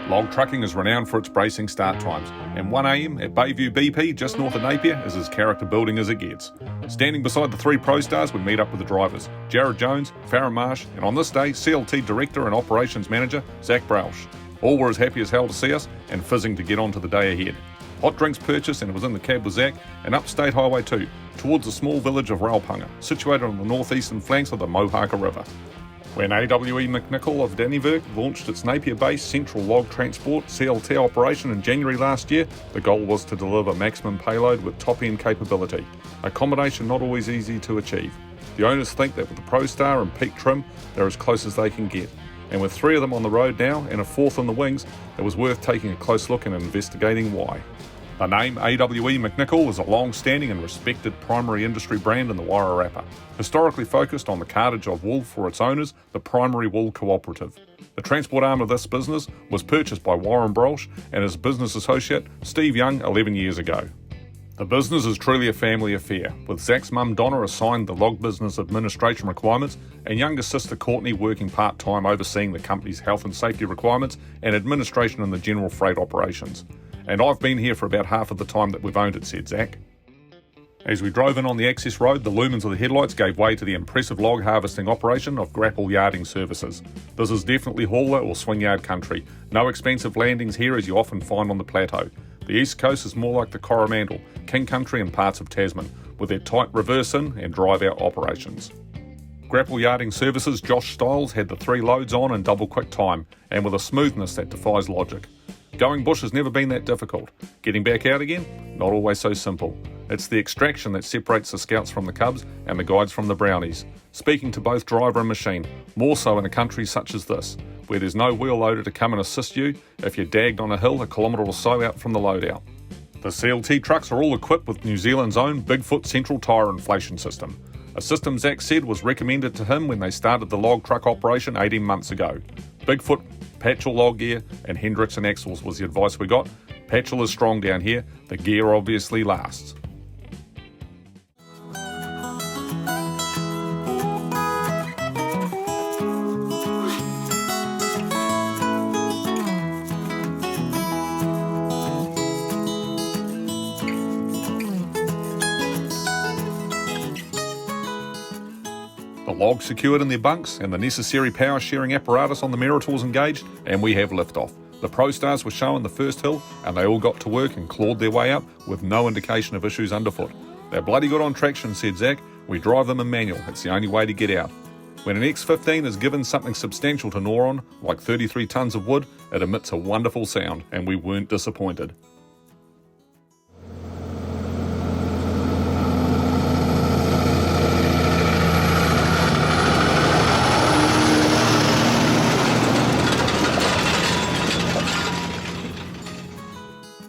Log trucking is renowned for its bracing start times, and 1 AM at Bayview BP just north of Napier is as character building as it gets. Standing beside the 3 ProStars, we meet up with the drivers, Jared Jones, Farron Marsh, and on this day, CLT Director and Operations Manager, Zach Brausch. All were as happy as hell to see us and fizzing to get on to the day ahead. Hot drinks purchased, and it was in the cab with Zach and up State Highway 2 towards the small village of Raupunga, situated on the northeastern flanks of the Mohaka River. When AWE Nicol of Dannevirke launched its Napier-based Central Log Transport CLT operation in January last year, the goal was to deliver maximum payload with top-end capability, a combination not always easy to achieve. The owners think that with the ProStar and peak trim, they're as close as they can get. And with 3 of them on the road now and a 4th in the wings, it was worth taking a close look and investigating why. The name AWE Nicol is a long-standing and respected primary industry brand in the Wairarapa, historically focused on the cartage of wool for its owners, the Primary Wool Cooperative. The transport arm of this business was purchased by Warren Brolsch and his business associate Steve Young 11 years ago. The business is truly a family affair, with Zach's mum Donna assigned the log business administration requirements and younger sister Courtney working part-time overseeing the company's health and safety requirements and administration in the general freight operations. And I've been here for about half of the time that we've owned it, said Zach. As we drove in on the access road, the lumens of the headlights gave way to the impressive log harvesting operation of Grapple Yarding Services. This is definitely hauler or swing yard country. No expensive landings here as you often find on the plateau. The east coast is more like the Coromandel, King Country and parts of Tasman, with their tight reverse-in and drive-out operations. Grapple Yarding Services Josh Stiles had the 3 loads on in double quick time, and with a smoothness that defies logic. Going bush has never been that difficult. Getting back out again? Not always so simple. It's the extraction that separates the scouts from the cubs and the guides from the brownies. Speaking to both driver and machine, more so in a country such as this, where there's no wheel loader to come and assist you if you're dagged on a hill a kilometre or so out from the loadout. The CLT trucks are all equipped with New Zealand's own Bigfoot central tyre inflation system, a system Zach said was recommended to him when they started the log truck operation 18 months ago. Bigfoot, Patchell log gear and Hendrickson axles was the advice we got. Patchell is strong down here, the gear obviously lasts. The logs secured in their bunks and the necessary power sharing apparatus on the mirror tools engaged, and we have liftoff. The ProStars were shown the first hill and they all got to work and clawed their way up with no indication of issues underfoot. They're bloody good on traction, said Zach. We drive them in manual, it's the only way to get out. When an X15 is given something substantial to gnaw on, like 33 tonnes of wood, it emits a wonderful sound, and we weren't disappointed.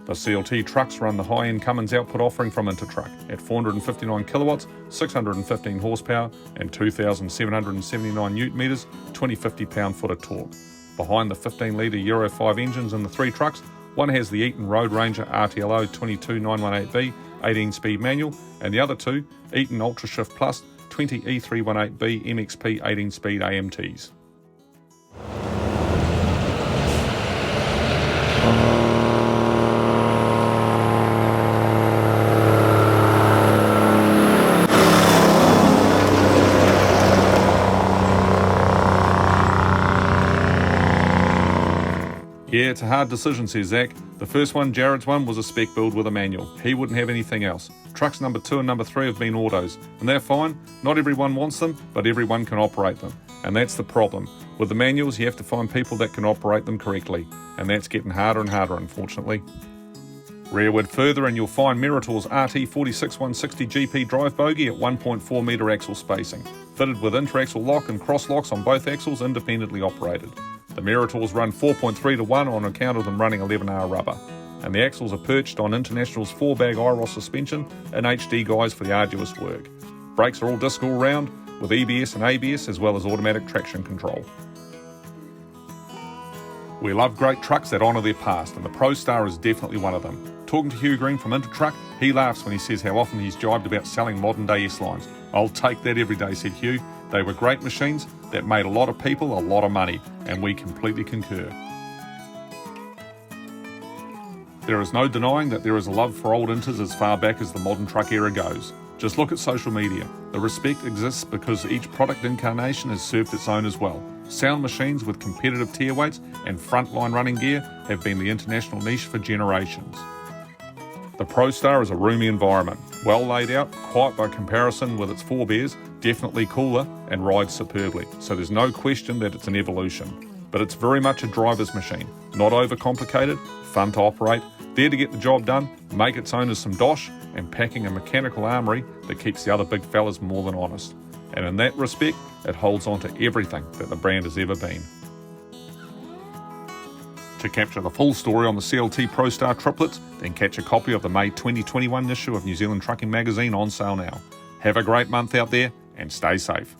The CLT trucks run the high-end Cummins output offering from Intertruck at 459 kilowatts, 615 horsepower and 2,779 newton metres, 2050 pound-foot of torque. Behind the 15-litre Euro 5 engines in the 3 trucks, one has the Eaton Road Ranger RTLO 22918B 18-speed manual, and the other 2, Eaton Ultra Shift Plus 20E318B MXP 18-speed AMTs. Yeah, it's a hard decision, says Zach. The first one, Jared's one, was a spec build with a manual. He wouldn't have anything else. Trucks number 2 and number 3 have been autos, and they're fine. Not everyone wants them, but everyone can operate them. And that's the problem. With the manuals, you have to find people that can operate them correctly, and that's getting harder and harder, unfortunately. Rearward further and you'll find Meritor's RT46160 GP drive bogie at 1.4 metre axle spacing, fitted with interaxle lock and cross locks on both axles independently operated. The Meritors run 4.3 to 1 on account of them running 11R rubber, and the axles are perched on International's 4-bag IROS suspension and HD guides for the arduous work. Brakes are all disc all round with EBS and ABS as well as automatic traction control. We love great trucks that honour their past, and the ProStar is definitely one of them. Talking to Hugh Green from Intertruck, he laughs when he says how often he's jibed about selling modern day S-lines. I'll take that every day, said Hugh. They were great machines that made a lot of people a lot of money, and we completely concur. There is no denying that there is a love for old Inters as far back as the modern truck era goes. Just look at social media. The respect exists because each product incarnation has served its own as well. Sound machines with competitive tier weights and frontline running gear have been the international niche for generations. The ProStar is a roomy environment, well laid out, quiet by comparison with its forebears, definitely cooler and rides superbly, so there's no question that it's an evolution. But it's very much a driver's machine, not overcomplicated, fun to operate, there to get the job done, make its own as some dosh, and packing a mechanical armoury that keeps the other big fellas more than honest. And in that respect, it holds on to everything that the brand has ever been. To capture the full story on the CLT ProStar triplets, then catch a copy of the May 2021 issue of New Zealand Trucking Magazine on sale now. Have a great month out there and stay safe.